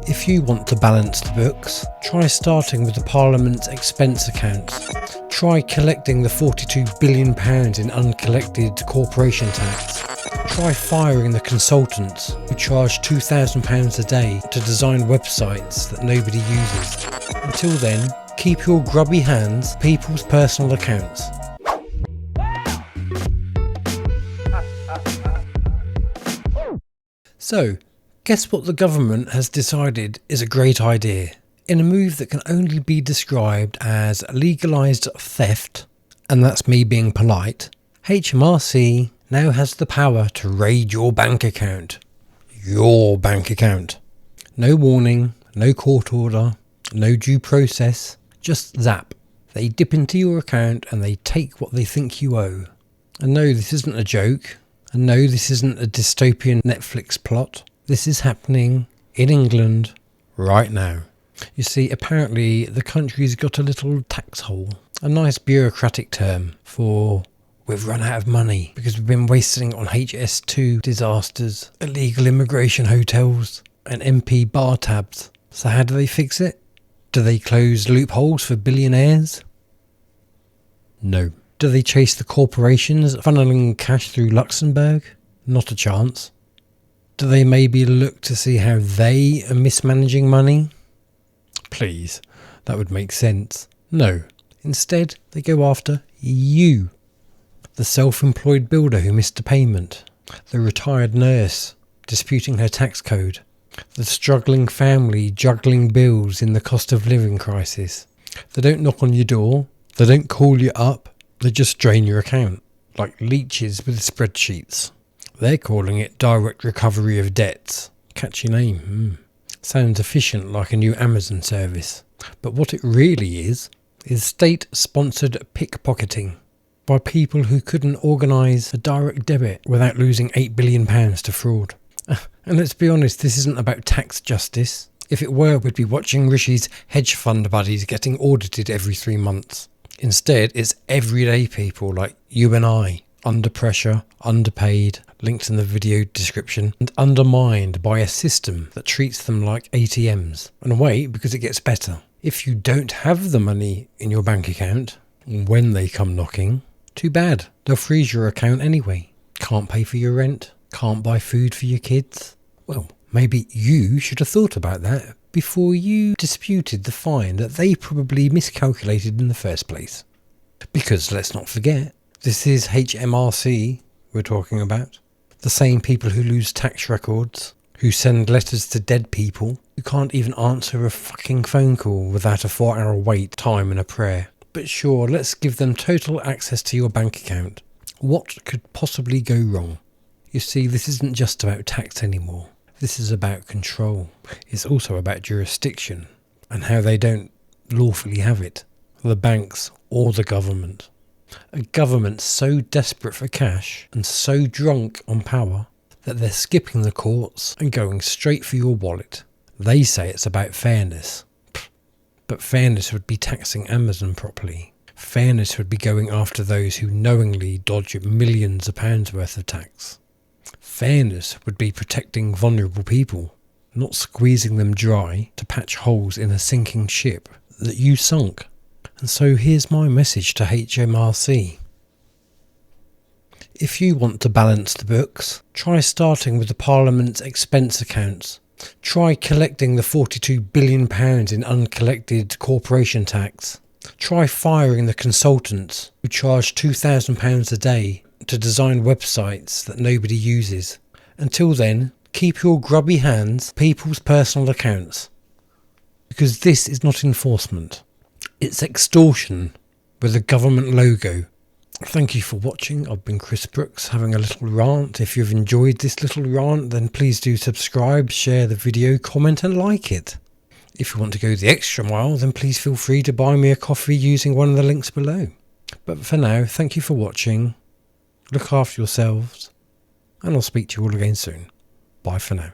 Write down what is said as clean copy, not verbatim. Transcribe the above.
If you want to balance the books, try starting with the Parliament's expense accounts. Try collecting the £42 billion in uncollected corporation tax. Try firing the consultants who charge £2,000 a day to design websites that nobody uses. Until then, keep your grubby hands people's personal accounts. So, guess what the government has decided is a great idea? In a move that can only be described as legalised theft, and that's me being polite, HMRC now has the power to raid your bank account. Your bank account. No warning, no court order, no due process, just zap. They dip into your account and they take what they think you owe. And no, this isn't a joke. And no, this isn't a dystopian Netflix plot. This is happening in England right now. You see, apparently the country's got a little tax hole. A nice bureaucratic term for we've run out of money because we've been wasting it on HS2 disasters, illegal immigration hotels and MP bar tabs. So how do they fix it? Do they close loopholes for billionaires? No. Do they chase the corporations funneling cash through Luxembourg? Not a chance. Do they maybe look to see how they are mismanaging money? Please, that would make sense. No. Instead, they go after you. The self-employed builder who missed a payment. The retired nurse disputing her tax code. The struggling family juggling bills in the cost of living crisis. They don't knock on your door. They don't call you up. They just drain your account, like leeches with spreadsheets. They're calling it direct recovery of debts. Catchy name. Sounds efficient, like a new Amazon service. But what it really is state-sponsored pickpocketing by people who couldn't organise a direct debit without losing £8 billion to fraud. And let's be honest, this isn't about tax justice. If it were, we'd be watching Rishi's hedge fund buddies getting audited every 3 months. Instead, it's everyday people like you and I, under pressure, underpaid, linked in the video description, and undermined by a system that treats them like ATMs. And wait, because it gets better. If you don't have the money in your bank account, when they come knocking, too bad. They'll freeze your account anyway. Can't pay for your rent, can't buy food for your kids. Well, maybe you should have thought about that before you disputed the fine that they probably miscalculated in the first place. Because let's not forget, this is HMRC we're talking about. The same people who lose tax records, who send letters to dead people, who can't even answer a fucking phone call without a 4-hour wait time and a prayer. But sure, let's give them total access to your bank account. What could possibly go wrong? You see, this isn't just about tax anymore. This is about control. It's also about jurisdiction and how they don't lawfully have it. The banks or the government. A government so desperate for cash and so drunk on power that they're skipping the courts and going straight for your wallet. They say it's about fairness. But fairness would be taxing Amazon properly. Fairness would be going after those who knowingly dodge millions of pounds worth of tax. Fairness would be protecting vulnerable people, not squeezing them dry to patch holes in a sinking ship that you sunk. And so here's my message to HMRC. If you want to balance the books, try starting with the Parliament's expense accounts. Try collecting the £42 billion in uncollected corporation tax. Try firing the consultants who charge £2,000 a day to design websites that nobody uses. Until then, keep your grubby hands people's personal accounts. Because this is not enforcement. It's extortion with a government logo. Thank you for watching. I've been Chris Brooks having a little rant. If you've enjoyed this little rant, then please do subscribe, share the video, comment and like it. If you want to go the extra mile, then please feel free to buy me a coffee using one of the links below. But for now, thank you for watching. Look after yourselves, and I'll speak to you all again soon. Bye for now.